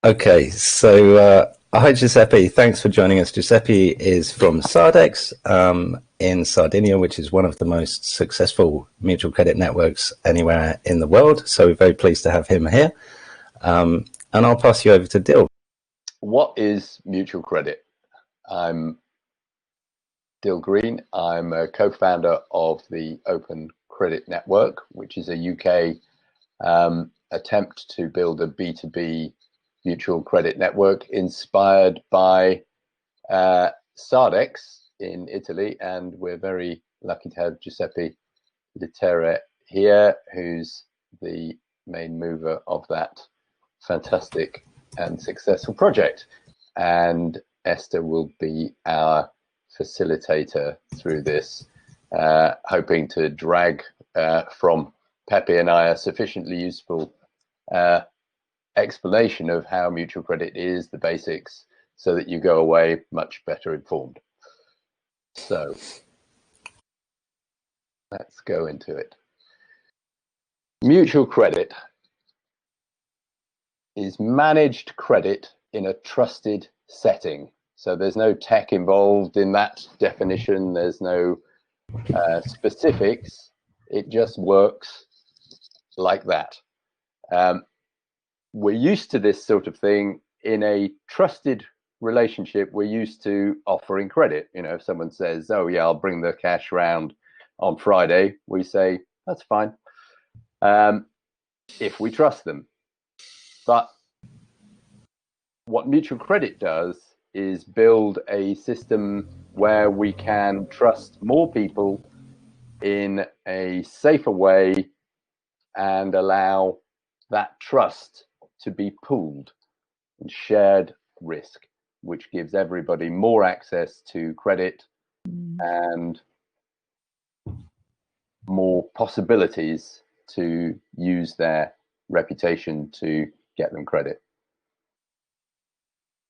Okay, so hi Giuseppe, thanks for joining us. Giuseppe is from Sardex in Sardinia, which is one of the most successful mutual credit networks anywhere in the world. So we're very pleased to have him here. And I'll pass you over to Dil. What is mutual credit? I'm Dil Green. I'm a co-founder of the Open Credit Network, which is a UK attempt to build a B2B mutual credit network inspired by Sardex in Italy. And we're very lucky to have Giuseppe Littera here, who's the main mover of that fantastic and successful project. And Esther will be our facilitator through this, hoping to drag from Pepe and I a sufficiently useful explanation of how mutual credit is, the basics, so that you go away much better informed. So let's go into it. Mutual credit is managed credit in a trusted setting. So there's no tech involved in that definition. There's no specifics. It just works like that. We're used to this sort of thing in a trusted relationship. We're used to offering credit. You know, if someone says, oh yeah, I'll bring the cash round on Friday, we say, that's fine, if we trust them. But what mutual credit does is build a system where we can trust more people in a safer way and allow that trust to be pooled and shared risk, which gives everybody more access to credit and more possibilities to use their reputation to get them credit.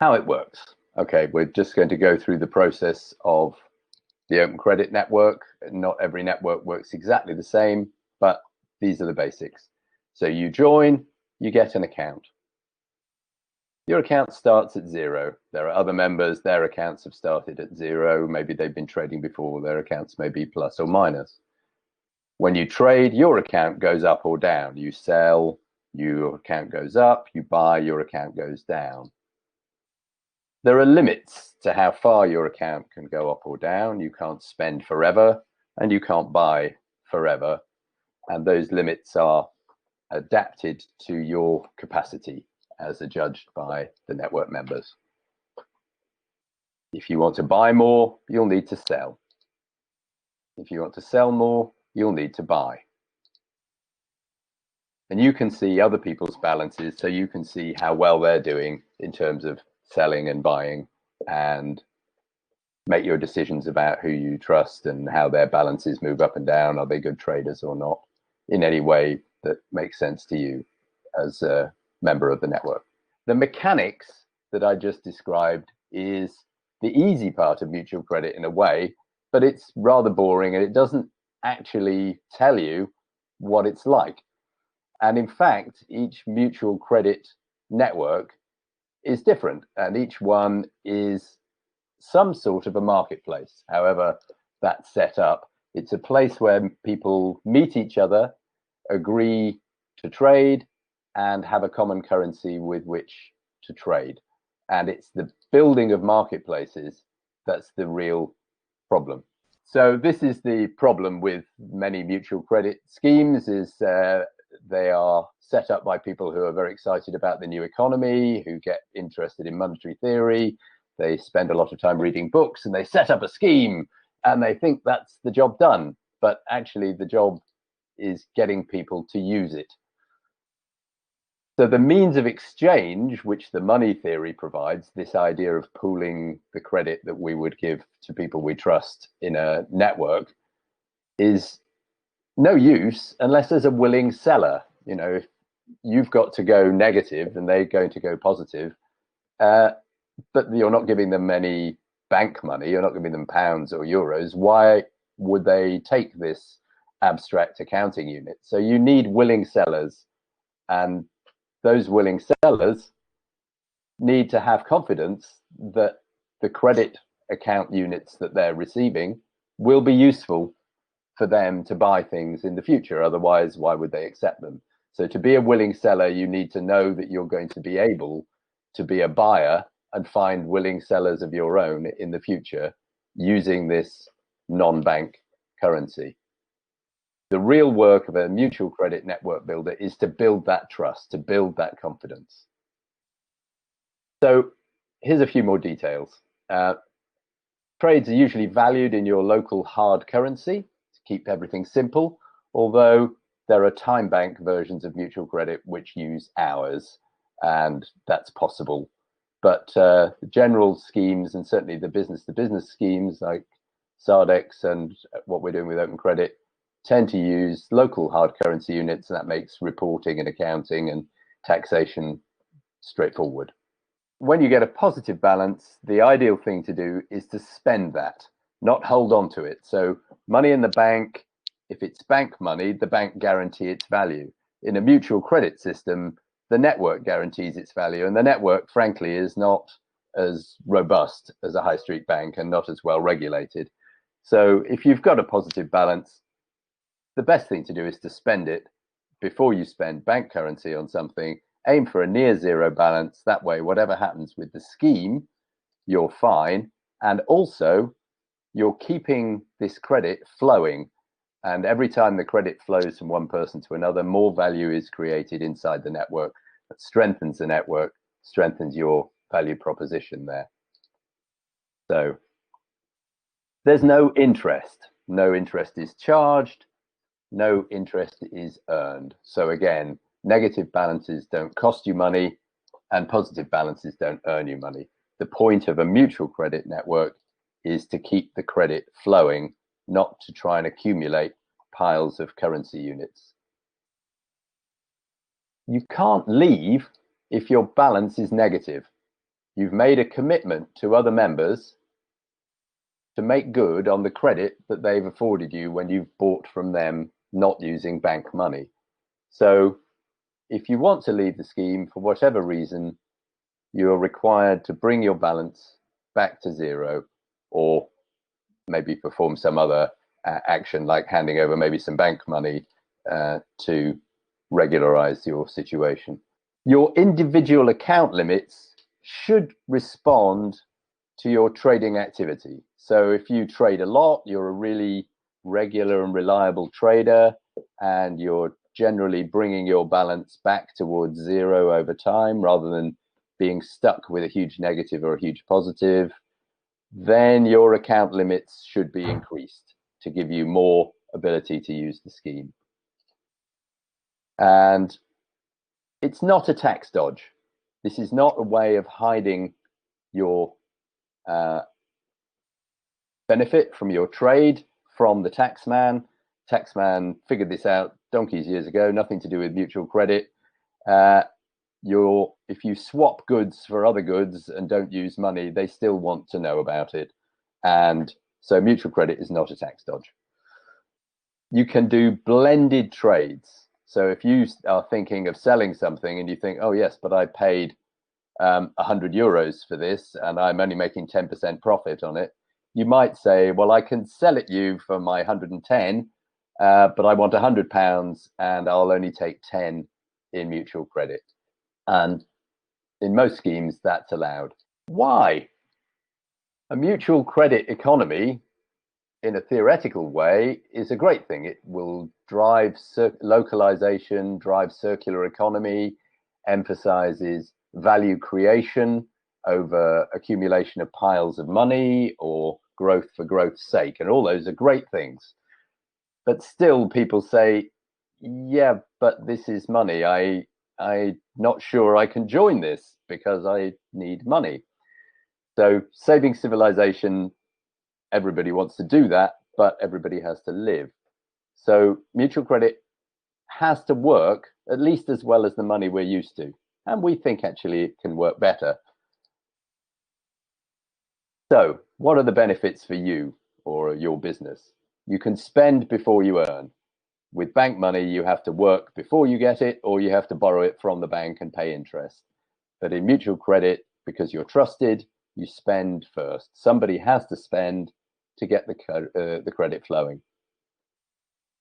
How it works. Okay, we're just going to go through the process of the Open Credit Network. Not every network works exactly the same, but these are the basics. So you join, you get an account. Your account starts at zero. There are other members, their accounts have started at zero. Maybe they've been trading before, their accounts may be plus or minus. When you trade, your account goes up or down. You sell, your account goes up. You buy, your account goes down. There are limits to how far your account can go up or down. You can't spend forever and you can't buy forever. And those limits are adapted to your capacity as adjudged by the network members. If you want to buy more, you'll need to sell. If you want to sell more, you'll need to buy. And you can see other people's balances, so you can see how well they're doing in terms of selling and buying, and make your decisions about who you trust and how their balances move up and down. Are they good traders or not, in any way that makes sense to you as a member of the network. The mechanics that I just described is the easy part of mutual credit in a way, but it's rather boring and it doesn't actually tell you what it's like. And in fact, each mutual credit network is different, and each one is some sort of a marketplace. However that's set up, it's a place where people meet each other, agree to trade, and have a common currency with which to trade. And it's the building of marketplaces that's the real problem. So this is the problem with many mutual credit schemes, is they are set up by people who are very excited about the new economy, who get interested in monetary theory. They spend a lot of time reading books and they set up a scheme and they think that's the job done. But actually the job is getting people to use it. So the means of exchange, which the money theory provides, this idea of pooling the credit that we would give to people we trust in a network, is no use unless there's a willing seller. You know, if you've got to go negative and they're going to go positive, but you're not giving them any bank money, you're not giving them pounds or euros, why would they take this abstract accounting unit? So you need willing sellers, and those willing sellers need to have confidence that the credit account units that they're receiving will be useful for them to buy things in the future. Otherwise, why would they accept them? So to be a willing seller, you need to know that you're going to be able to be a buyer and find willing sellers of your own in the future using this non-bank currency. The real work of a mutual credit network builder is to build that trust, to build that confidence. So here's a few more details. Trades are usually valued in your local hard currency to keep everything simple, although there are time bank versions of mutual credit which use hours, and that's possible. But the general schemes, and certainly the business-to-business schemes like Sardex and what we're doing with Open Credit, tend to use local hard currency units, and that makes reporting and accounting and taxation straightforward. When you get a positive balance, the ideal thing to do is to spend that, not hold on to it. So money in the bank, if it's bank money, the bank guarantee its value. In a mutual credit system, the network guarantees its value, and the network, frankly, is not as robust as a high street bank and not as well regulated. So if you've got a positive balance, the best thing to do is to spend it before you spend bank currency on something. Aim for a near zero balance. That way, whatever happens with the scheme, you're fine. And also, you're keeping this credit flowing. And every time the credit flows from one person to another, more value is created inside the network. That strengthens the network, strengthens your value proposition there. So there's no interest. No interest is charged. No interest is earned. So again, negative balances don't cost you money and positive balances don't earn you money. The point of a mutual credit network is to keep the credit flowing, not to try and accumulate piles of currency units. You can't leave if your balance is negative. You've made a commitment to other members to make good on the credit that they've afforded you when you've bought from them not using bank money. So if you want to leave the scheme for whatever reason, you're required to bring your balance back to zero, or maybe perform some other action like handing over maybe some bank money to regularize your situation. Your individual account limits should respond to your trading activity. So if you trade a lot, you're a really regular and reliable trader, and you're generally bringing your balance back towards zero over time rather than being stuck with a huge negative or a huge positive, then your account limits should be increased to give you more ability to use the scheme. And it's not a tax dodge. This is not a way of hiding your benefit from your trade from the taxman. Taxman figured this out donkeys years ago, nothing to do with mutual credit. If you swap goods for other goods and don't use money, they still want to know about it. And so mutual credit is not a tax dodge. You can do blended trades. So if you are thinking of selling something and you think, oh yes, but I paid 100 euros for this and I'm only making 10% profit on it, you might say, well, I can sell it you for my 110, but I want £100 and I'll only take 10 in mutual credit. And in most schemes, that's allowed. Why? A mutual credit economy, in a theoretical way, is a great thing. It will drive localization, drive circular economy, emphasizes value creation over accumulation of piles of money or growth for growth's sake. And all those are great things. But still people say, yeah, but this is money. I'm not sure I can join this because I need money. So saving civilization, everybody wants to do that, but everybody has to live. So mutual credit has to work at least as well as the money we're used to. And we think actually it can work better. So what are the benefits for you or your business? You can spend before you earn. With bank money, you have to work before you get it, or you have to borrow it from the bank and pay interest. But in mutual credit, because you're trusted, you spend first. Somebody has to spend to get the credit flowing.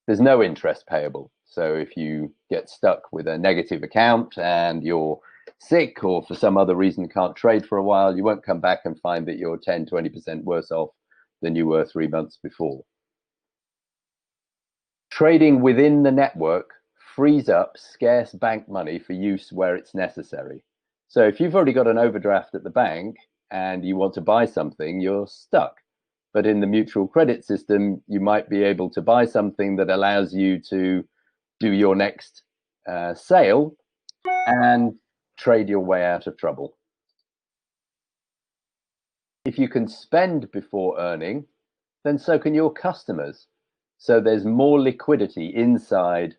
There's no interest payable. So if you get stuck with a negative account and you're sick or for some other reason can't trade for a while, you won't come back and find that you're 10, 20% worse off than you were 3 months before. Trading within the network frees up scarce bank money for use where it's necessary. So if you've already got an overdraft at the bank and you want to buy something, you're stuck. But in the mutual credit system, you might be able to buy something that allows you to do your next sale and trade your way out of trouble. If you can spend before earning, then so can your customers. So there's more liquidity inside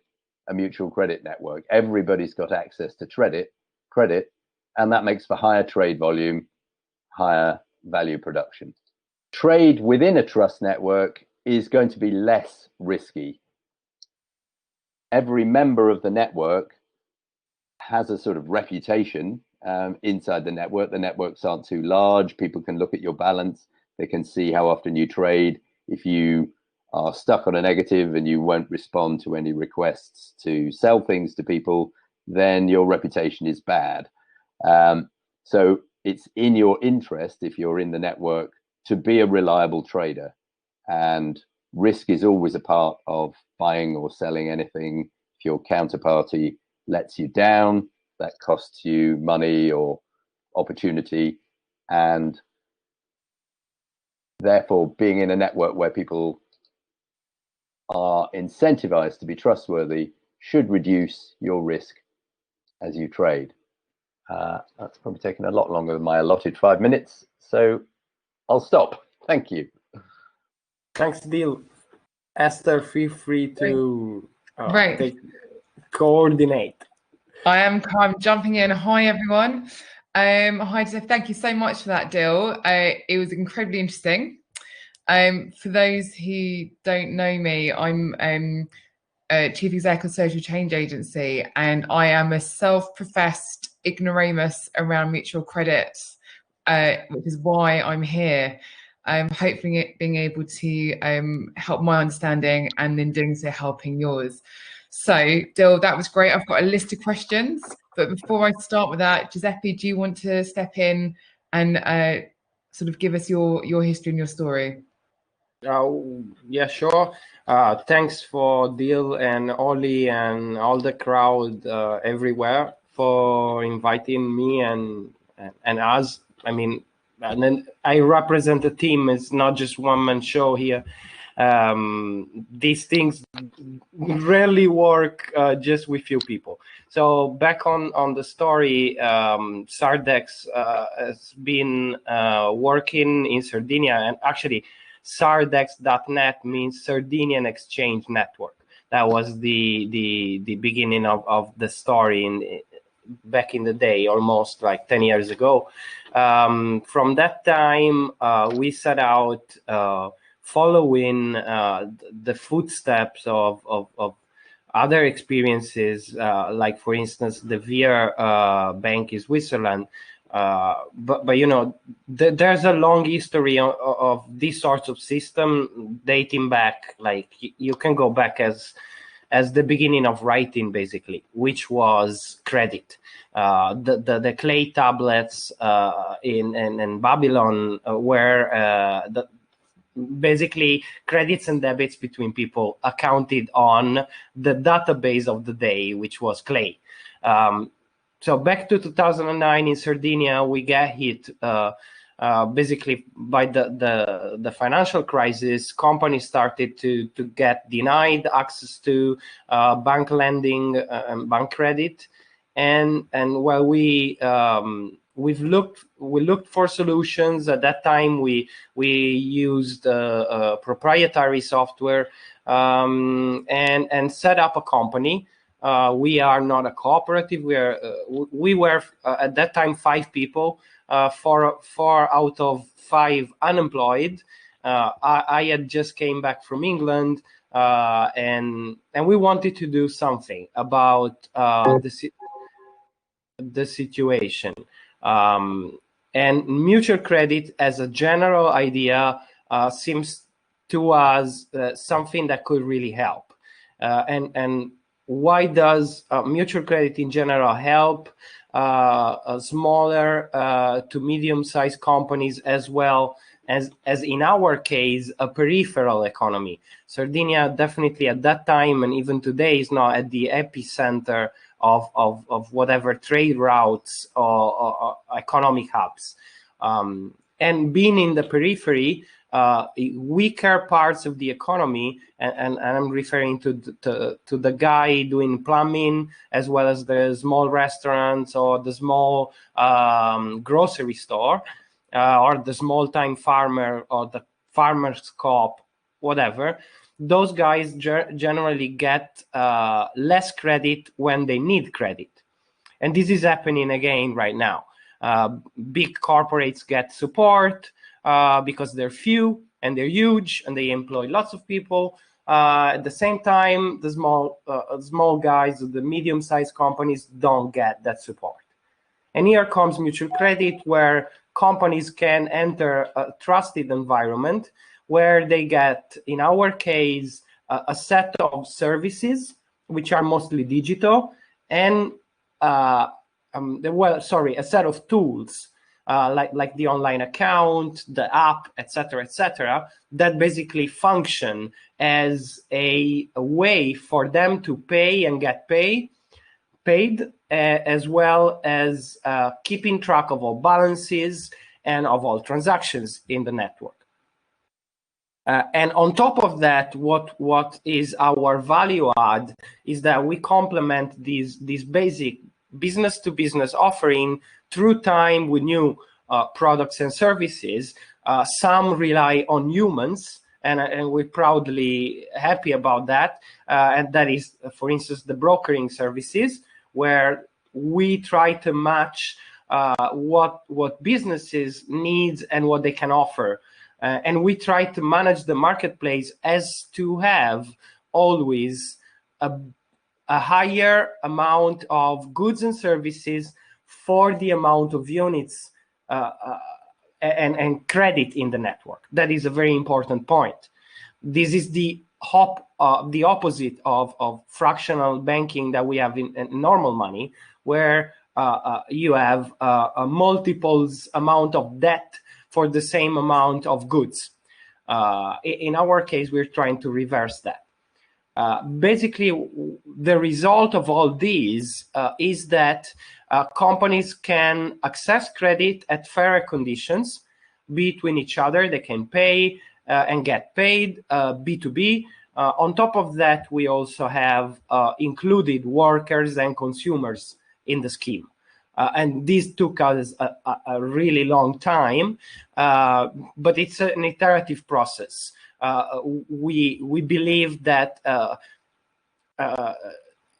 a mutual credit network. Everybody's got access to credit, and that makes for higher trade volume, higher value production. Trade within a trust network is going to be less risky. Every member of the network has a sort of reputation inside the network. The networks aren't too large. People can look at your balance. They can see how often you trade. If you are stuck on a negative and you won't respond to any requests to sell things to people, then your reputation is bad. So it's in your interest, if you're in the network, to be a reliable trader. And risk is always a part of buying or selling anything. If your counterparty lets you down, that costs you money or opportunity. And therefore, being in a network where people are incentivized to be trustworthy should reduce your risk as you trade. That's probably taken a lot longer than my allotted 5 minutes, so I'll stop. Thank you. Thanks, Dil. Esther, feel free to coordinate. I'm jumping in. Hi, everyone. Hi, Giuseppe. Thank you so much for that, Dil. It was incredibly interesting. For those who don't know me, I'm Chief Exec of Social Change Agency, and I am a self-professed ignoramus around mutual credit, which is why I'm here. Hopefully being able to help my understanding and in doing so helping yours. So, Dil, that was great. I've got a list of questions, but before I start with that, Giuseppe, do you want to step in and sort of give us your history and your story? Yeah, sure. Thanks for Dil and Ollie and all the crowd everywhere for inviting me and us. I mean, and then I represent a team. It's not just one-man show here. These things rarely work just with few people. So back on the story, Sardex has been working in Sardinia, and actually Sardex.net means Sardinian Exchange Network. That was the beginning of the story back in the day, almost like 10 years ago. From that time, we set out following the footsteps of other experiences, like, for instance, the Veer Bank in Switzerland. But you know, there's a long history of these sorts of system dating back, like you can go back as the beginning of writing, basically, which was credit. The clay tablets in Babylon were basically credits and debits between people accounted on the database of the day, which was clay. So back to 2009 in Sardinia, we get hit basically by the financial crisis. Companies started to get denied access to bank lending and bank credit, and while we looked for solutions. At that time, we used proprietary software and set up a company. We are not a cooperative. We were at that time 5 people, 4 out of 5 unemployed. I had just came back from England, and we wanted to do something about the situation. And mutual credit as a general idea seems to us something that could really help. And why does mutual credit in general help smaller to medium-sized companies, as well as in our case, a peripheral economy? Sardinia definitely at that time and even today is not at the epicenter of whatever trade routes or economic hubs. And being in the periphery, weaker parts of the economy, and I'm referring to the guy doing plumbing, as well as the small restaurants or the small grocery store, or the small-time farmer or the farmer's co-op, whatever. Those guys generally get less credit when they need credit. And this is happening again right now. Big corporates get support because they're few and they're huge and they employ lots of people. At the same time, the small guys, the medium-sized companies don't get that support. And here comes mutual credit, where companies can enter a trusted environment where they get, in our case, a set of services which are mostly digital, and a set of tools like the online account, the app, etc., that basically function as a way for them to pay and get paid, as well as keeping track of all balances and of all transactions in the network. And on top of that, what is our value add is that we complement these basic business-to-business offering through time with new products and services. Some rely on humans, and we're proudly happy about that. And that is, for instance, the brokering services, where we try to match what businesses need and what they can offer. And we try to manage the marketplace as to have always a higher amount of goods and services for the amount of units and credit in the network. That is a very important point. This is the opposite of fractional banking that we have in normal money, where you have a multiples amount of debt for the same amount of goods. In our case, we're trying to reverse that. Basically, the result of all these is that companies can access credit at fairer conditions between each other. They can pay and get paid B2B. On top of that, we also have included workers and consumers in the scheme. And this took us a really long time, but it's an iterative process. We believe that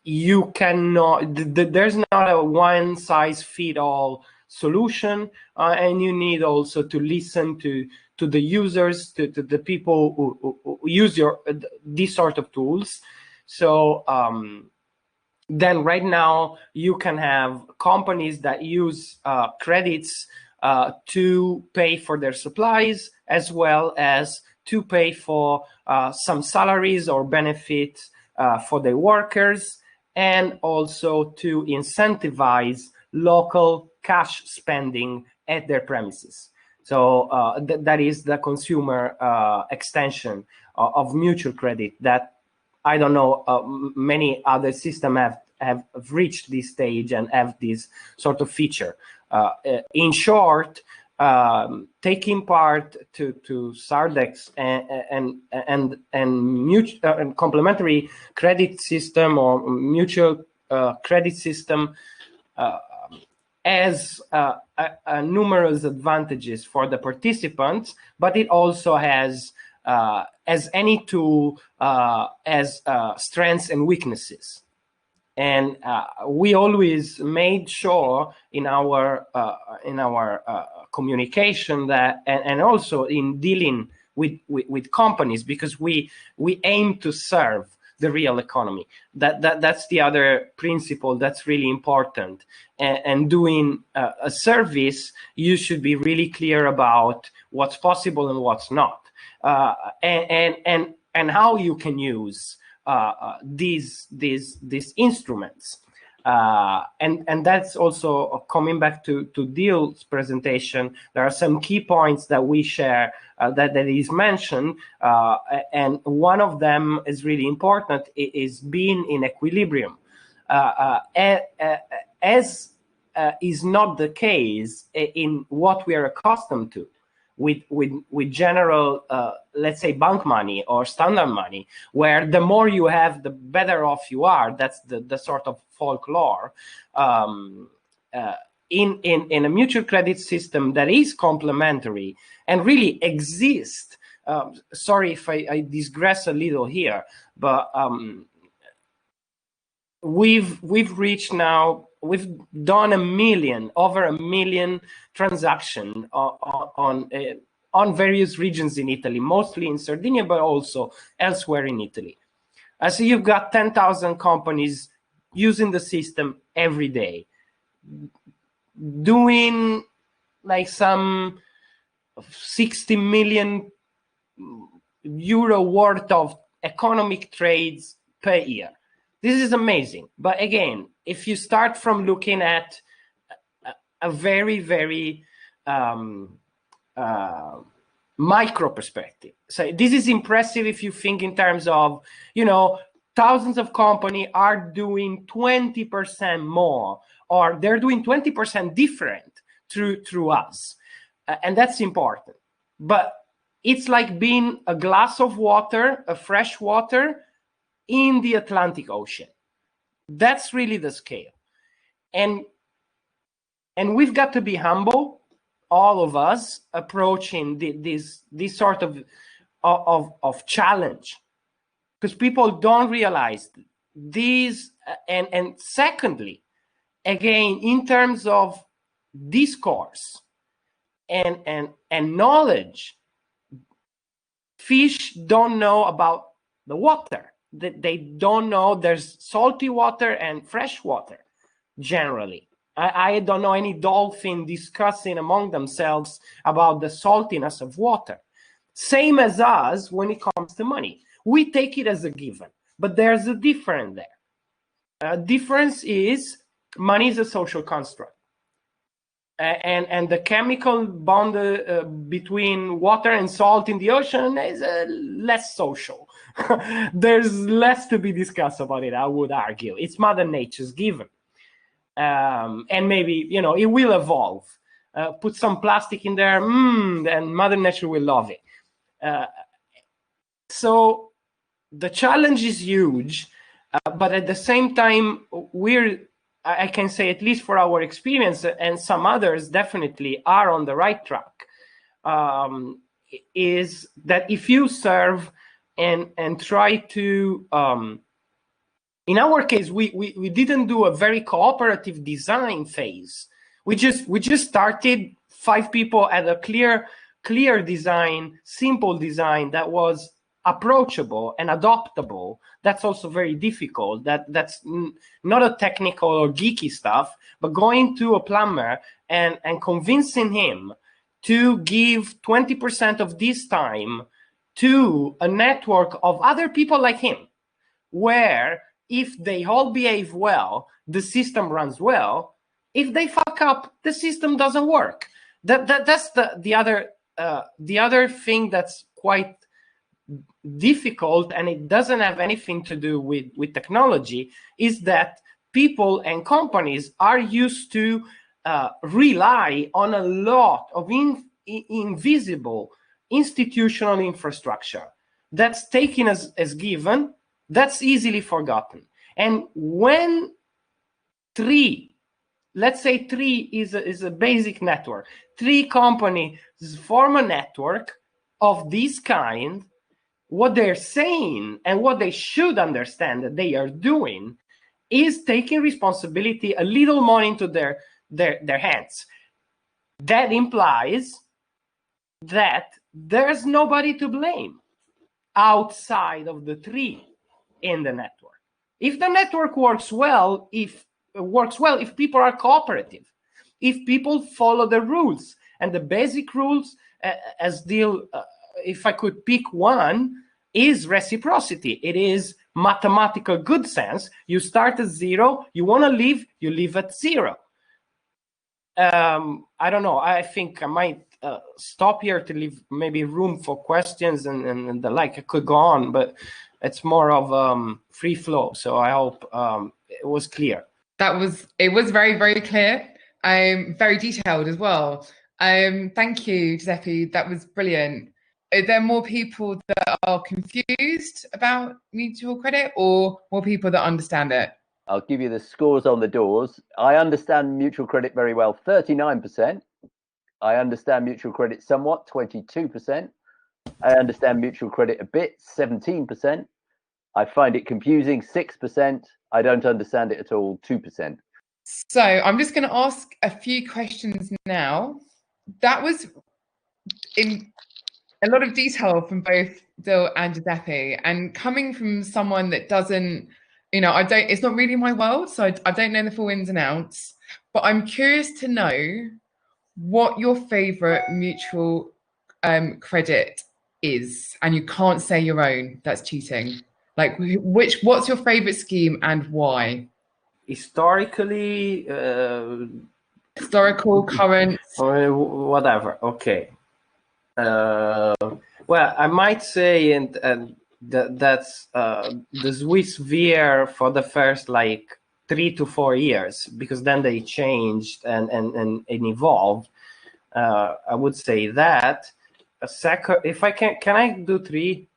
you cannot, there's not a one-size-fits-all solution, and you need also to listen to the users, to the people who use these sort of tools. So then right now you can have companies that use credits to pay for their supplies, as well as to pay for some salaries or benefits for their workers, and also to incentivize local cash spending at their premises. So that is the consumer extension of mutual credit that I don't know, many other systems have reached this stage and have this sort of feature. In short, taking part to Sardex and complementary credit system or mutual credit system has numerous advantages for the participants, but it also has, as any tool, has strengths and weaknesses. And we always made sure in our communication that, and also in dealing with companies, because we aim to serve the real economy. That's the other principle that's really important. And doing a service, you should be really clear about what's possible and what's not, and how you can use these instruments. And that's also coming back to Dil's presentation. There are some key points that we share that is mentioned, and one of them is really important, is being in equilibrium, as is not the case in what we are accustomed to with general, let's say, bank money or standard money, where the more you have, the better off you are. That's the sort of folklore. In a mutual credit system that is complementary and really exists. Sorry if I digress a little here, but we've reached now, we've done over a million transactions on various regions in Italy, mostly in Sardinia, but also elsewhere in Italy. So you've got 10,000 companies using the system every day, doing like some 60 million euro worth of economic trades per year. This is amazing. But again, if you start from looking at a very, very micro perspective, so this is impressive if you think in terms of, thousands of companies are doing 20% more, or they're doing 20% different through us. And that's important. But it's like being a glass of water, a fresh water, in the Atlantic Ocean. That's really the scale. And we've got to be humble, all of us, approaching this sort of challenge, because people don't realize these. And secondly, again, in terms of discourse and knowledge, fish don't know about the water. They don't know there's salty water and fresh water. Generally, I don't know any dolphin discussing among themselves about the saltiness of water. Same as us when it comes to money. We take it as a given, but there's a difference there. Difference is money is a social construct. And the chemical bond between water and salt in the ocean is less social. There's less to be discussed about it, I would argue. It's Mother Nature's given. And maybe, it will evolve. Put some plastic in there, and Mother Nature will love it. So the challenge is huge, but at the same time, I can say, at least for our experience, and some others definitely are on the right track, is that if you serve and try to, in our case, we didn't do a very cooperative design phase. We just started 5 people at a clear design, simple design that was approachable and adoptable. That's also very difficult. That's not a technical or geeky stuff, but going to a plumber and convincing him to give 20% of this time to a network of other people like him, where if they all behave well, the system runs well. If they fuck up, the system doesn't work. That's the other thing that's quite difficult, and it doesn't have anything to do with technology, is that people and companies are used to rely on a lot of invisible institutional infrastructure that's taken as given, that's easily forgotten. And when let's say 3 is a basic network, 3 companies form a network of this kind, what they're saying and what they should understand that they are doing is taking responsibility a little more into their hands. That implies that there's nobody to blame outside of the 3. in the network. If the network works well, if people are cooperative, if people follow the rules, and the basic rules, if I could pick one, is reciprocity. It is mathematical good sense. You start at 0, you want to leave, you leave at 0. I don't know. I think I might stop here to leave maybe room for questions and the like. I could go on, but it's more of free flow. So I hope it was clear. It was very, very clear. Very detailed as well. Thank you, Giuseppe. That was brilliant. Are there more people that are confused about mutual credit, or more people that understand it? I'll give you the scores on the doors. I understand mutual credit very well, 39%. I understand mutual credit somewhat, 22%. I understand mutual credit a bit, 17%. I find it confusing, 6%. I don't understand it at all, 2%. So I'm just going to ask a few questions now. That was in a lot of detail from both Dil and Giuseppe, and coming from someone that doesn't, it's not really my world, so I don't know the full ins and outs, but I'm curious to know what your favorite mutual credit is, and you can't say your own. That's cheating. Like, what's your favorite scheme and why? Historically, historical, current, whatever. Okay. Well, I might say, and that's the Swiss veer for the first 3 to 4 years, because then they changed and evolved. I would say that. A second, if I can I do 3?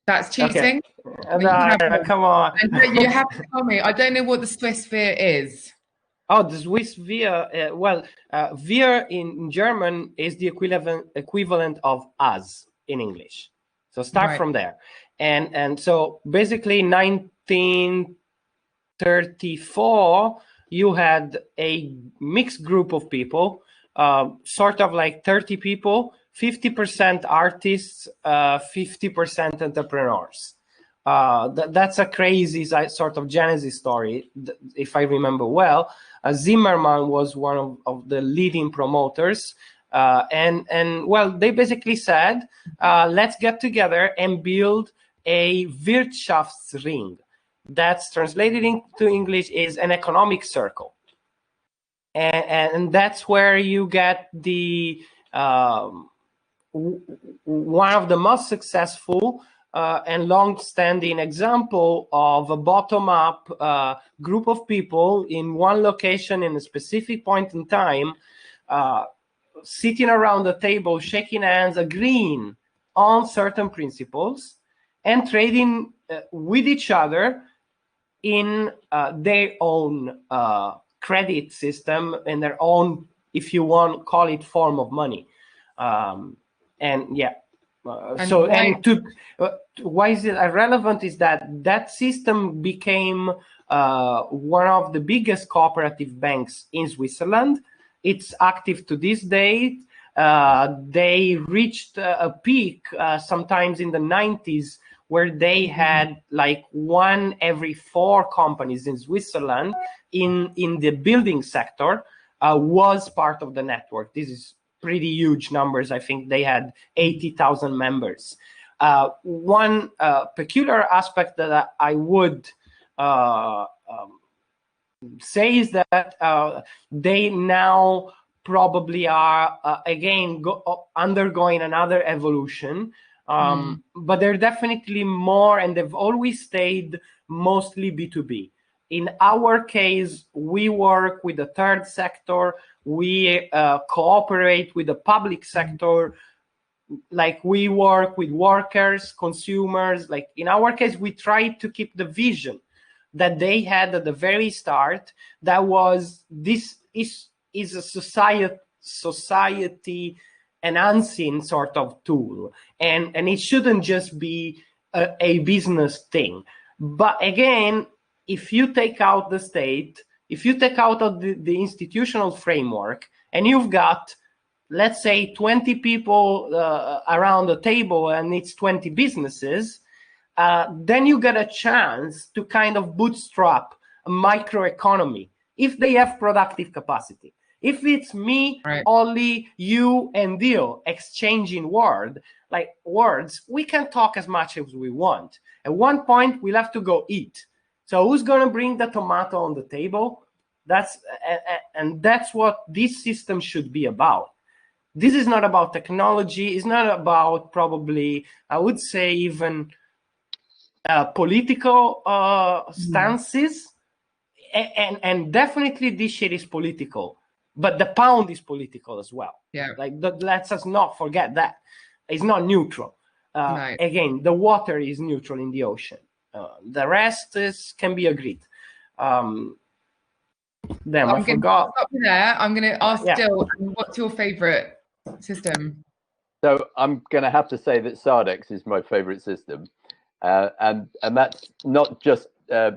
That's cheating. Okay. No, come on. You have to tell me. I don't know what the Swiss veer is. Oh, the Swiss veer. Veer in German is the equivalent of us in English. So start from there. And so basically 1934, you had a mixed group of people, sort of like 30 people, 50% artists, 50% entrepreneurs. That's a crazy sort of genesis story, if I remember well. Zimmerman was one of the leading promoters, and they basically said, let's get together and build a Wirtschaftsring. That's translated into English is an economic circle, and that's where you get the one of the most successful and long-standing example of a bottom-up group of people in one location in a specific point in time, sitting around the table, shaking hands, agreeing on certain principles, and trading with each other in their own credit system, in their own, if you want, call it form of money. Why is it irrelevant is that system became one of the biggest cooperative banks in Switzerland. It's active to this day. They reached a peak sometimes in the 90s, where they had 1 every 4 companies in Switzerland in the building sector was part of the network. This is pretty huge numbers. I think they had 80,000 members. One peculiar aspect that I would say is that they now probably are again undergoing another evolution, but they're definitely more, and they've always stayed mostly B2B. In our case, we work with the third sector. We cooperate with the public sector. We work with workers, consumers. In our case, we try to keep the vision that they had at the very start. That was, this is a society enhancing sort of tool, and it shouldn't just be a business thing. But again, if you take out the state, if you take out of the institutional framework, and you've got, let's say, 20 people around the table, and it's 20 businesses, then you get a chance to kind of bootstrap a microeconomy if they have productive capacity. If it's me, Right. Ollie, you, and Dil exchanging words, we can talk as much as we want. At one point, we'll have to go eat. So who's going to bring the tomato on the table? That's what this system should be about. This is not about technology. It's not about probably, I would say, even political stances. And definitely this shit is political. But the pound is political as well. Yeah. Let's us not forget that. It's not neutral. No. Again, the water is neutral in the ocean. The rest can be agreed. Damn, I forgot. Stop you there. I'm going to ask Dil, what's your favorite system? So I'm going to have to say that Sardex is my favorite system. And that's not just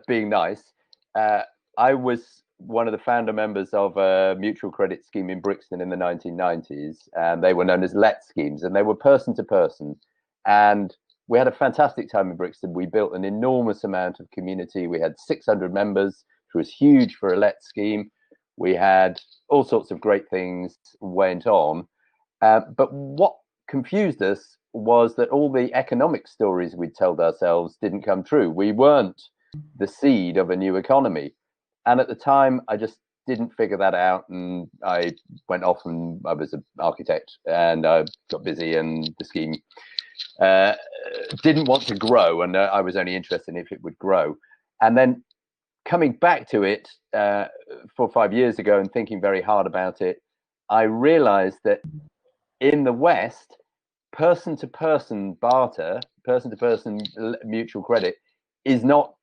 being nice. I was one of the founder members of a mutual credit scheme in Brixton in the 1990s, and they were known as let schemes, and they were person to person. And we had a fantastic time in Brixton. We built an enormous amount of community. We had 600 members, which was huge for a let scheme. We had all sorts of great things went on. But what confused us was that all the economic stories we'd told ourselves didn't come true. We weren't the seed of a new economy. And at the time, I just didn't figure that out. And I went off and I was an architect and I got busy, and the scheme didn't want to grow. And I was only interested in if it would grow. And then coming back to it 4 or 5 years ago and thinking very hard about it, I realized that in the West, person-to-person barter, person-to-person mutual credit is not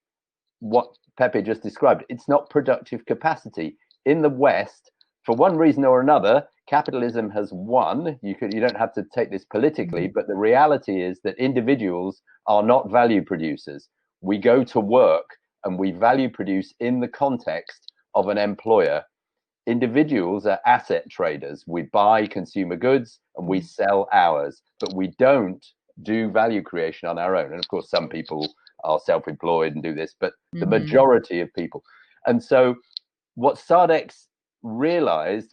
what Pepe just described. It's not productive capacity. In the West, for one reason or another, capitalism has won. You don't have to take this politically, but the reality is that individuals are not value producers. We go to work and we value produce in the context of an employer. Individuals are asset traders. We buy consumer goods and we sell ours, but we don't do value creation on our own. And of course, some people are self-employed and do this, but the majority of people. And so what Sardex realized,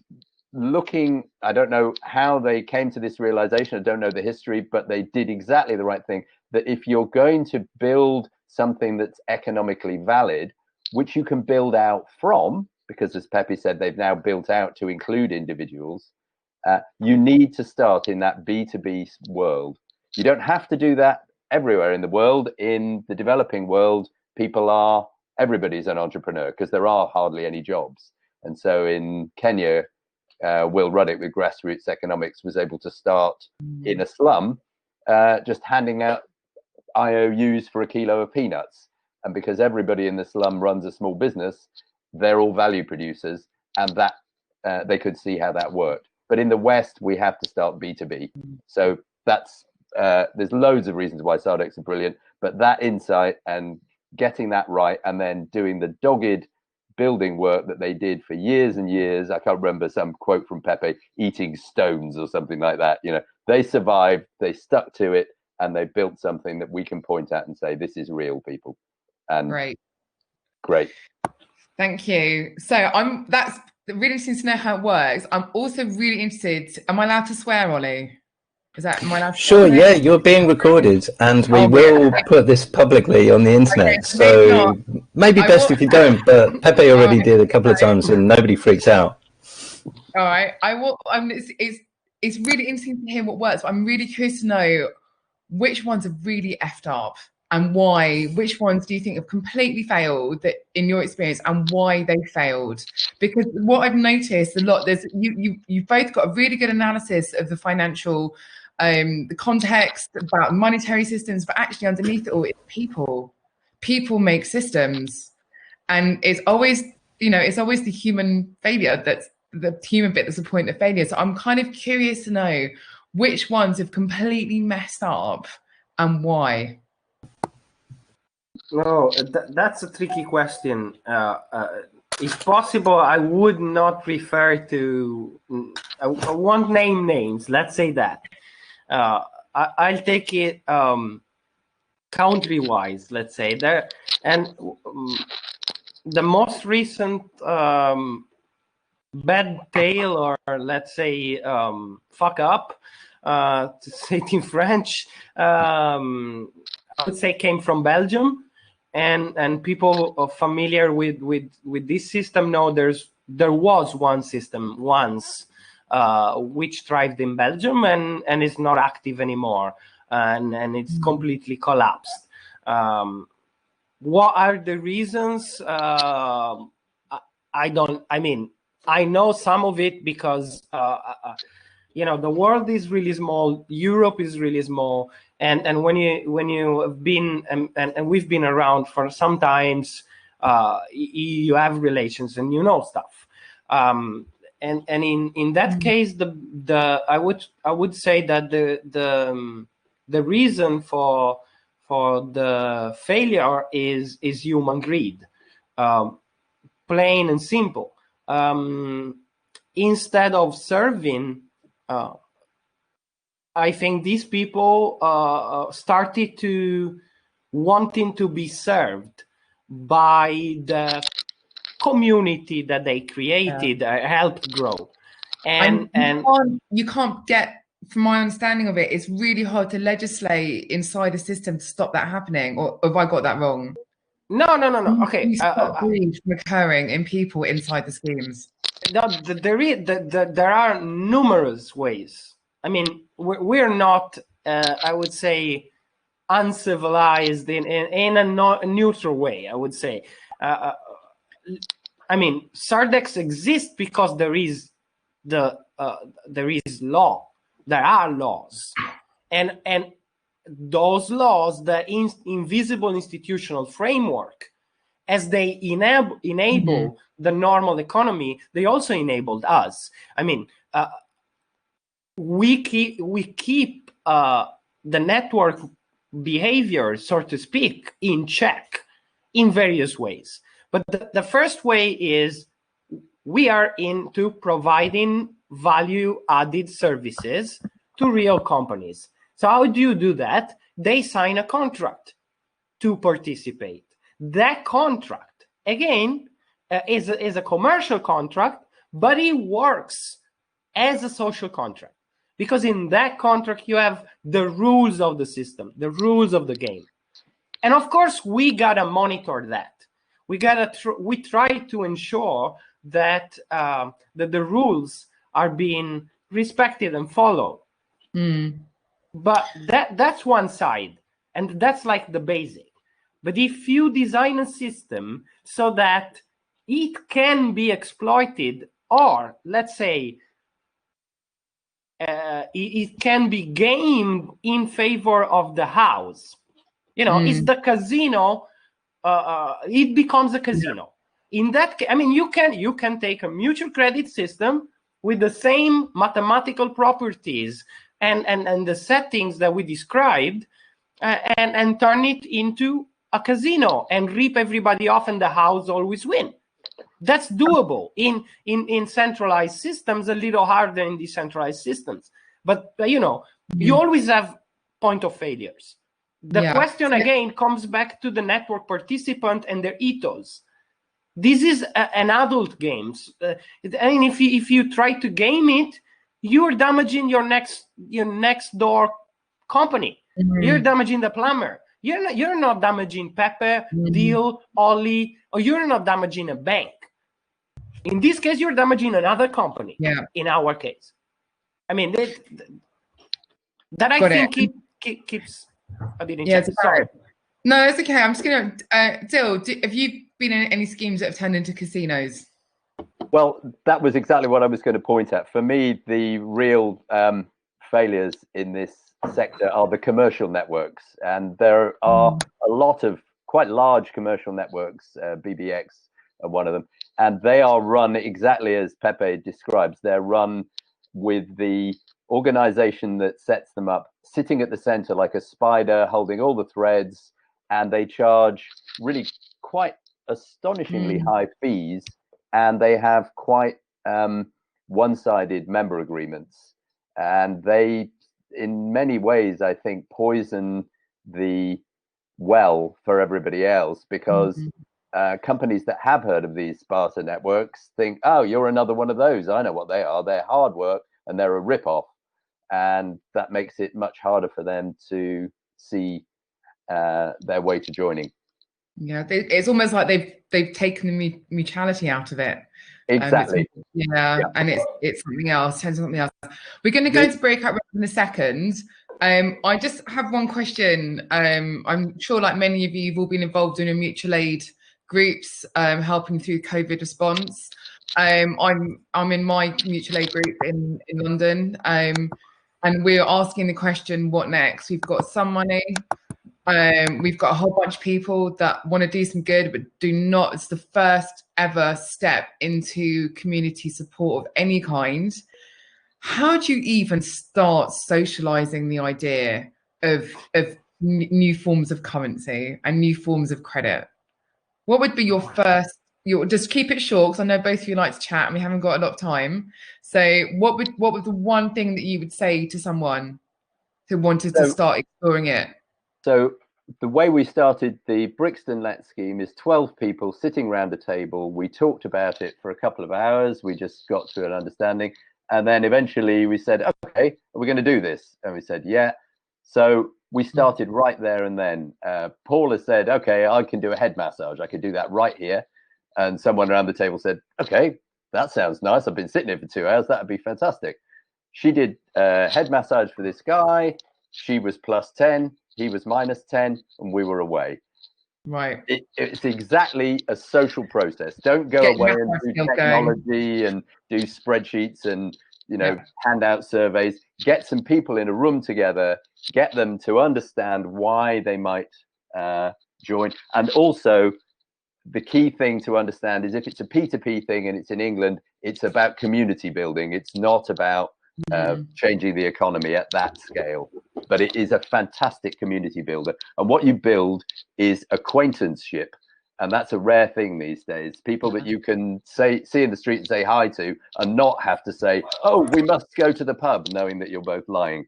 I don't know how they came to this realization, I don't know the history, but they did exactly the right thing, that if you're going to build something that's economically valid, which you can build out from, because as Pepe said, they've now built out to include individuals, you need to start in that B2B world. You don't have to do that everywhere in the world. In the developing world, everybody's an entrepreneur because there are hardly any jobs. And so in Kenya, Will Ruddick with Grassroots Economics was able to start in a slum, just handing out IOUs for a kilo of peanuts. And because everybody in the slum runs a small business, they're all value producers, and that they could see how that worked. But in the West, we have to start B2B. So that's there's loads of reasons why Sardex are brilliant, but that insight and getting that right, and then doing the dogged building work that they did for years and years. I can't remember, some quote from Pepe, eating stones or something like that. You know, they survived, they stuck to it, and they built something that we can point at and say, this is real, people. And great. Thank you. So that's really interesting to know how it works. I'm also really interested. Am I allowed to swear, Ollie? Am I allowed to sure, yeah, you're being recorded, and we will put this publicly on the internet. Okay, so maybe best if you don't, but Pepe already did a couple of times and nobody freaks out. All right. I will. It's really interesting to hear what works, but I'm really curious to know which ones have really effed up and why. Which ones do you think have completely failed that in your experience, and why they failed? Because what I've noticed a lot, you've both got a really good analysis of the financial the context about monetary systems, but actually underneath it all, it's people. People make systems, and it's always the human failure that's the human bit that's the point of failure. So I'm kind of curious to know which ones have completely messed up and why. No, that's a tricky question. If possible, I would not refer to. I won't name names. Let's say that. I'll take it country-wise, let's say there, and the most recent bad tale, or let's say fuck up, to say it in French, I would say came from Belgium, and people familiar with this system know there was one system once which thrived in Belgium and is not active anymore, and it's completely collapsed. What are the reasons? I know some of it because the world is really small, Europe is really small, and when you have been and we've been around for some times, you have relations and you know stuff. And in that case, I would say that the reason for the failure is human greed, plain and simple. Instead of serving, I think these people started to wanting to be served by the community that they created, helped grow, and you can't get, from my understanding of it, it's really hard to legislate inside a system to stop that happening. Or have I got that wrong? No. Okay, You stop greed from occurring in people inside the schemes. There are numerous ways. I mean, we're not, I would say, uncivilized in a neutral way, I would say. I mean, Sardex exists because there is law. There are laws, and those laws, the invisible institutional framework, as they enable the normal economy, they also enabled us. I mean, we keep the network behavior, so to speak, in check in various ways. But the first way is we are into providing value-added services to real companies. So how do you do that? They sign a contract to participate. That contract, again, is a commercial contract, but it works as a social contract, because in that contract you have the rules of the system, the rules of the game. And of course, we gotta monitor that. We try to ensure that that the rules are being respected and followed. But that's one side, and that's like the basic. But if you design a system so that it can be exploited, or let's say it can be gamed in favor of the house, it's the casino. It becomes a casino. In that case, I mean, you can take a mutual credit system with the same mathematical properties and the settings that we described, and turn it into a casino and rip everybody off, and the house always win. That's doable in centralized systems, a little harder in decentralized systems. But you always have point of failures. The question again comes back to the network participant and their ethos. This is an adult game. I mean, if you try to game it, you're damaging your next door company. You're damaging the plumber. You're not damaging Pepe, Dil, Ollie, or you're not damaging a bank. In this case, you're damaging another company. In our case, I mean that I think keeps a bit in check. Sorry. No, it's okay. I'm just gonna Dil, have you been in any schemes that have turned into casinos? Well, that was exactly what I was going to point at. For me, the real failures in this sector are the commercial networks, and there are a lot of quite large commercial networks. BBX are one of them, and they are run exactly as Pepe describes. They're run with the organization that sets them up sitting at the center like a spider holding all the threads, and they charge really quite astonishingly high fees, and they have quite one-sided member agreements, and they in many ways I think poison the well for everybody else, because companies that have heard of these Sparta networks think, oh, you're another one of those. I know what they are. They're hard work and they're a rip-off. And that makes it much harder for them to see their way to joining. Yeah, it's almost like they've taken the mutuality out of it. Exactly. And it's something else. Something else. We're going to go into breakout room in a second. I just have one question. I'm sure, like many of you, you've all been involved in a mutual aid groups, helping through COVID response. I'm in my mutual aid group in London, and we're asking the question, what next? We've got some money. We've got a whole bunch of people that want to do some good, but do not. It's the first ever step into community support of any kind. How do you even start socializing the idea of new forms of currency and new forms of credit? What would be your first? Just keep it short, because I know both of you like to chat and we haven't got a lot of time. So, what was the one thing that you would say to someone who wanted to start exploring it? So the way we started the Brixton Let scheme is 12 people sitting around a table. We talked about it for a couple of hours. We just got to an understanding. And then eventually we said, okay, are we going to do this? And we said, yeah. So we started right there and then. Paula said, okay, I can do a head massage. I could do that right here. And someone around the table said, okay, that sounds nice. I've been sitting here for 2 hours. That would be fantastic. She did a head massage for this guy. She was plus 10. He was minus 10, and we were away. Right. It's exactly a social process. Don't go away and do technology and do spreadsheets and, hand out surveys. Get some people in a room together, get them to understand why they might join. And also, the key thing to understand is if it's a P2P thing and it's in England, it's about community building. It's not about changing the economy at that scale, but it is a fantastic community builder. And what you build is acquaintanceship, and that's a rare thing these days. People that you can see in the street and say hi to, and not have to say, "Oh, we must go to the pub," knowing that you're both lying.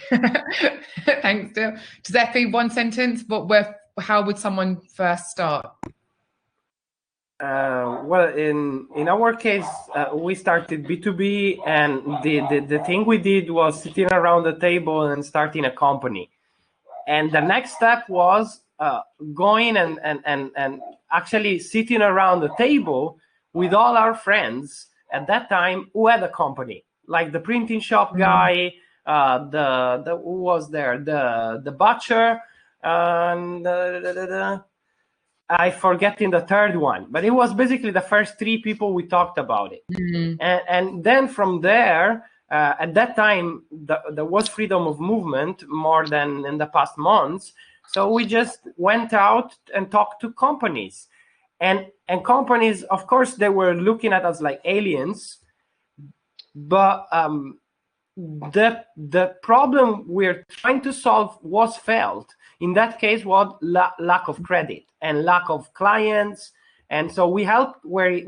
Thanks, Dil. Giuseppe, one sentence. How would someone first start? Well, in our case, we started B2B, and the thing we did was sitting around the table and starting a company. And the next step was going and actually sitting around the table with all our friends at that time who had a company, like the printing shop guy, who was there, the butcher, and I forgetting the third one, but it was basically the first 3 people we talked about it. And then from there, at that time, there was freedom of movement more than in the past months. So we just went out and talked to companies. And companies, of course, they were looking at us like aliens. But the problem we're trying to solve was felt. In that case, was lack of credit and lack of clients, and so we helped where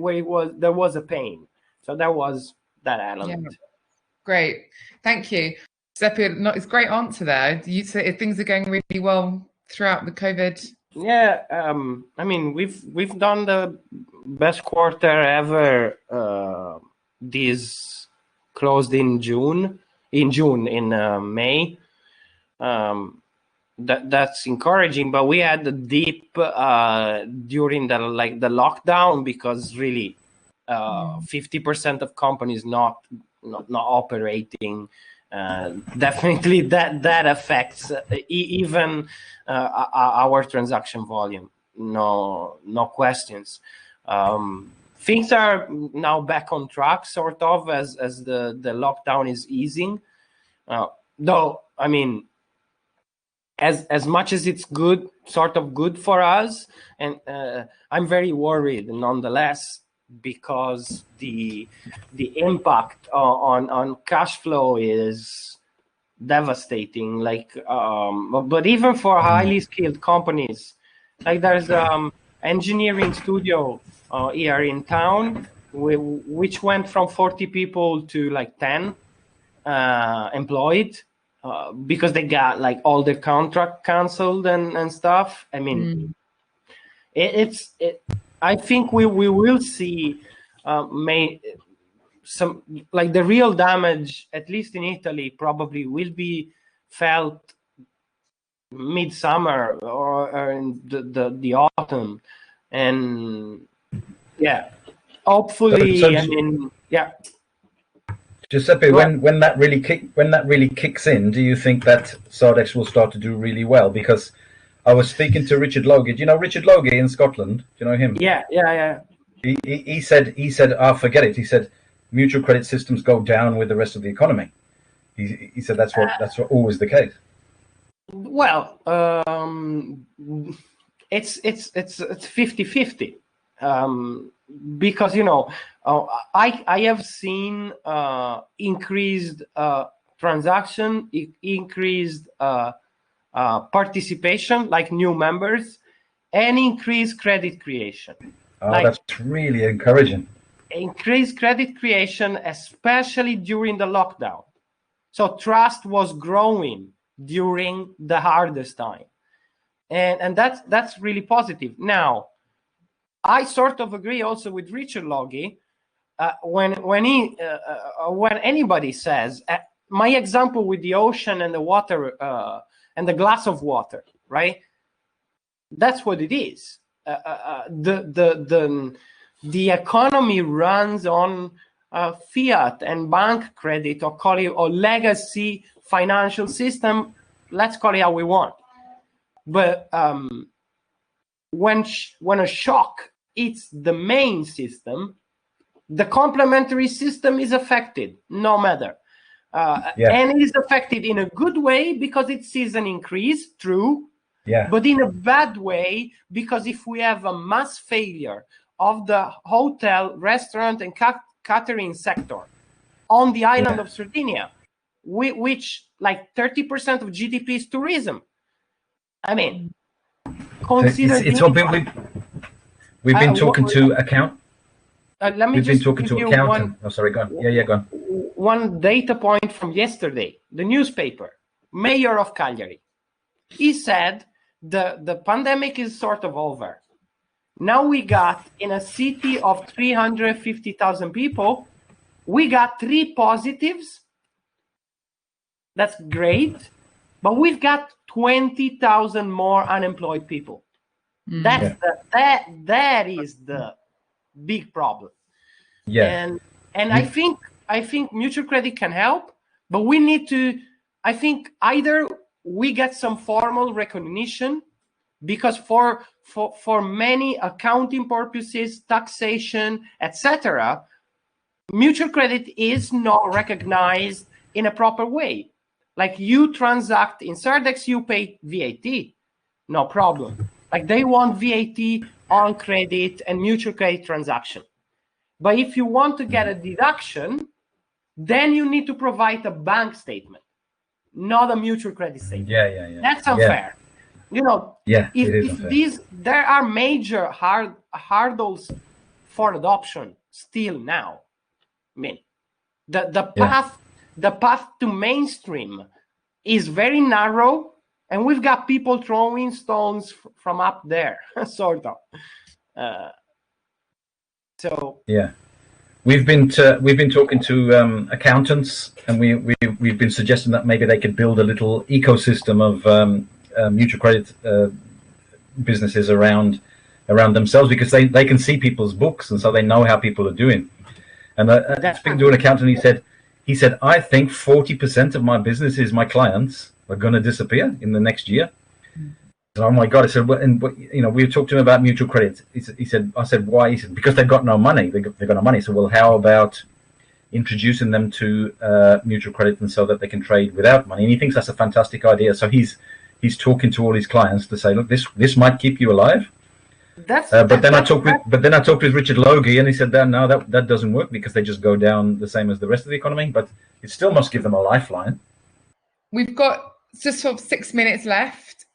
there was a pain. So there was that element. Yeah. Great, thank you, Giuseppe. It's a great answer there. You say things are going really well throughout the COVID. Yeah, I mean we've done the best quarter ever. This closed in May. That's encouraging, but we had a dip during the lockdown, because really 50% of companies not operating. Definitely that affects even our transaction volume. No questions. Things are now back on track, sort of, as the lockdown is easing. Though, I mean, as much as it's good for us, and I'm very worried nonetheless, because the impact on cash flow is devastating. But even for highly skilled companies, like there's engineering studio here in town, which went from 40 people to 10 employed. because they got like all their contract canceled and stuff. I mean, I think we will see some, like, the real damage, at least in Italy, probably will be felt midsummer or in the autumn, and hopefully. I mean, Giuseppe, when that really kicks in, do you think that Sardex will start to do really well? Because I was speaking to Richard Logie. Do you know Richard Logie in Scotland? Do you know him? Yeah. He said, forget it. He said, mutual credit systems go down with the rest of the economy. He said that's what always the case. Well, it's 50-50, because I have seen increased transaction, increased participation, like new members, and increased credit creation. That's really encouraging. Increased credit creation, especially during the lockdown. So trust was growing during the hardest time, and that's really positive. Now, I sort of agree also with Richard Logie when anybody says, my example with the ocean and the water and the glass of water, right? That's what it is. The economy runs on fiat and bank credit, or call it, or legacy financial system. Let's call it how we want. But when a shock hits the main system, the complementary system is affected, no matter. And it is affected in a good way because it sees an increase, true. But in a bad way, because if we have a mass failure of the hotel, restaurant, and catering sector on the island of Sardinia, which like 30% of GDP is tourism. I mean, consider we've been talking to account. We've been talking to accountant. Oh, sorry, go on. Yeah, go on. One data point from yesterday, the newspaper, mayor of Cagliari, he said the pandemic is sort of over. Now we got, in a city of 350,000 people, we got 3 positives. That's great. But we've got 20,000 more unemployed people. That is the big problem. And I think mutual credit can help, but we need to, I think, either we get some formal recognition, because for many accounting purposes, taxation, etc., mutual credit is not recognized in a proper way. Like, you transact in Sardex, you pay VAT, no problem. Like, they want VAT on credit and mutual credit transaction. But if you want to get a deduction, then you need to provide a bank statement, not a mutual credit statement. That's unfair. If there are major hurdles for adoption still now. I mean, the path to mainstream is very narrow, and we've got people throwing stones from up there, sort of. We've been talking to accountants, and we've been suggesting that maybe they could build a little ecosystem of mutual credit businesses around themselves, because they can see people's books, and so they know how people are doing. And speaking to an accountant, he said, I think 40% of my businesses, my clients, are going to disappear in the next year. So, oh my God! I said, we talked to him about mutual credit. He said, I said, why? He said, because they've got no money. They've got no money. So, well, how about introducing them to mutual credit, and so that they can trade without money? And he thinks that's a fantastic idea. So he's talking to all his clients to say, look, this might keep you alive. But then I talked with Richard Logie, and he said that doesn't work, because they just go down the same as the rest of the economy. But it still must give them a lifeline. We've got just sort of 6 minutes left.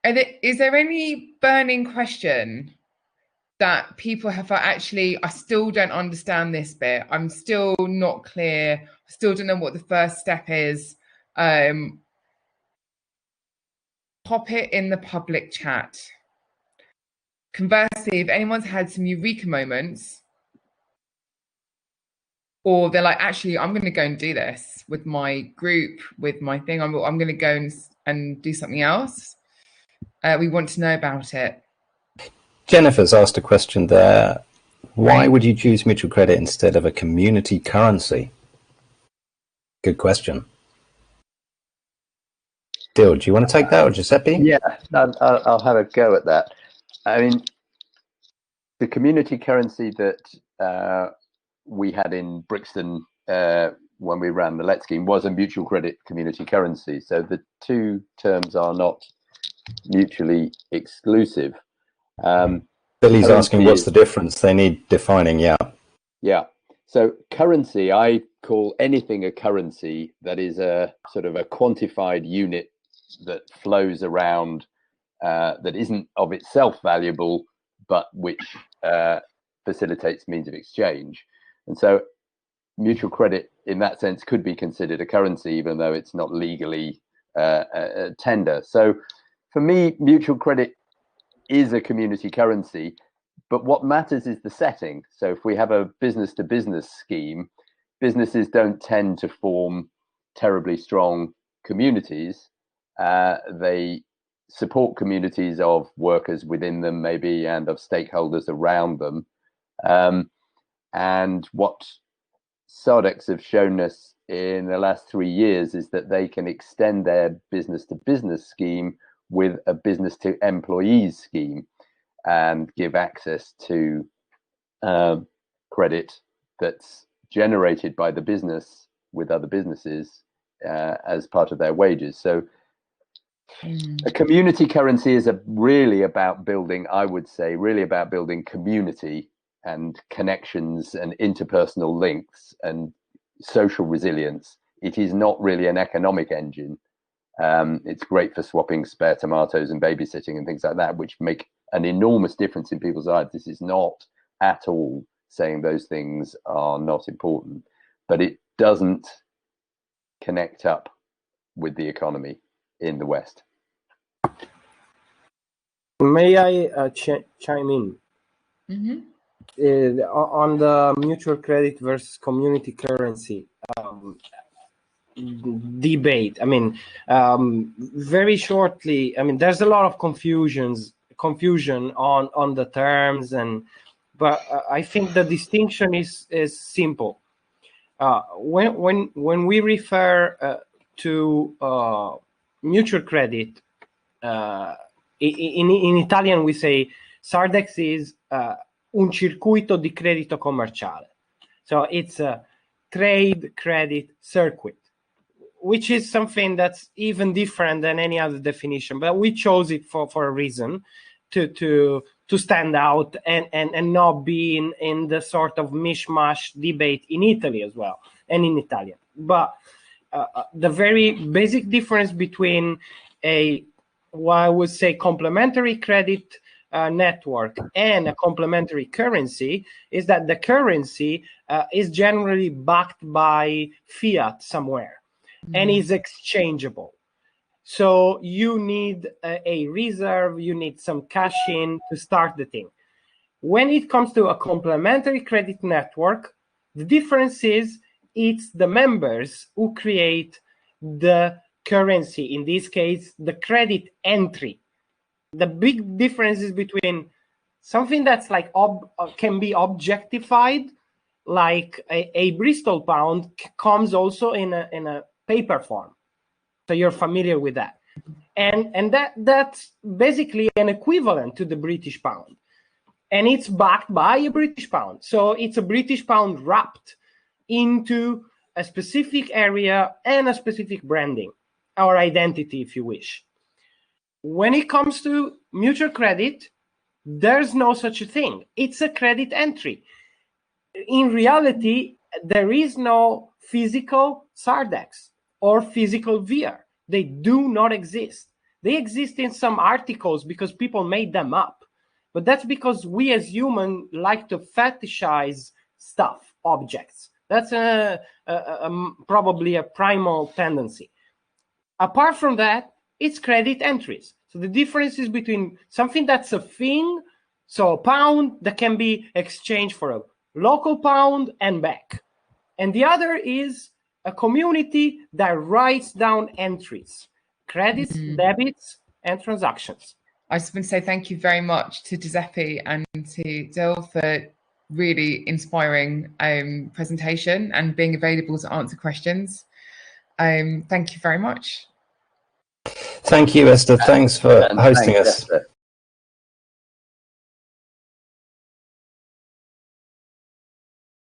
Is there any burning question that people have actually, I still don't understand this bit, I'm still not clear, I still don't know what the first step is, pop it in the public chat. Conversely, if anyone's had some eureka moments, or they're like, actually, I'm going to go and do this with my group, with my thing, I'm going to go and do something else. We want to know about it. Jennifer's asked a question there. Why would you choose mutual credit instead of a community currency? Good question. Dil, do you want to take that, or Giuseppe? Yeah, I'll have a go at that. I mean, the community currency that we had in Brixton when we ran the Let scheme was a mutual credit community currency. So the two terms are not mutually exclusive. Billy's asking what's the difference. They need defining, yeah. Yeah. So currency, I call anything a currency that is a sort of a quantified unit that flows around, that isn't of itself valuable, but which facilitates means of exchange. And so mutual credit in that sense could be considered a currency, even though it's not legally a tender. So for me, mutual credit is a community currency, but what matters is the setting. So if we have a business to business scheme, businesses don't tend to form terribly strong communities. They support communities of workers within them, maybe, and of stakeholders around them. And what Sardex have shown us in the last 3 years is that they can extend their business to business scheme with a business to employees scheme and give access to credit that's generated by the business with other businesses as part of their wages. So a community currency is really about building, I would say, really about building community and connections and interpersonal links and social resilience. It is not really an economic engine. It's great for swapping spare tomatoes and babysitting and things like that, which make an enormous difference in people's lives. This is not at all saying those things are not important, but it doesn't connect up with the economy in the West. May I chime in? Mm-hmm. On the mutual credit versus community currency debate. I mean, very shortly, I mean, there's a lot of confusion on the terms, but I think the distinction is simple. When we refer to mutual credit, in Italian we say Sardex is un circuito di credito commerciale. So it's a trade credit circuit, which is something that's even different than any other definition, but we chose it for a reason, to stand out and not be in the sort of mishmash debate in Italy as well, and in Italian. But the very basic difference between what I would say complementary credit network and a complementary currency is that the currency is generally backed by fiat somewhere and is exchangeable. So you need a reserve, you need some cash in to start the thing. When it comes to a complementary credit network, the difference is it's the members who create the currency, in this case, the credit entry. The big difference is between something that's like can be objectified, like a Bristol pound comes also in a paper form. So you're familiar with that. And that's basically an equivalent to the British pound. And it's backed by a British pound. So it's a British pound wrapped into a specific area and a specific branding, our identity, if you wish. When it comes to mutual credit, there's no such a thing. It's a credit entry. In reality, there is no physical Sardex or physical VR. They do not exist. They exist in some articles because people made them up. But that's because we as humans like to fetishize stuff, objects. That's probably a primal tendency. Apart from that, it's credit entries. So the difference is between something that's a thing, so a pound that can be exchanged for a local pound and back. And the other is a community that writes down entries, credits, debits, and transactions. I just want to say thank you very much to Giuseppe and to Dil for really inspiring presentation and being available to answer questions. Thank you very much. Thank you, Esther. Thanks for hosting us. Esther.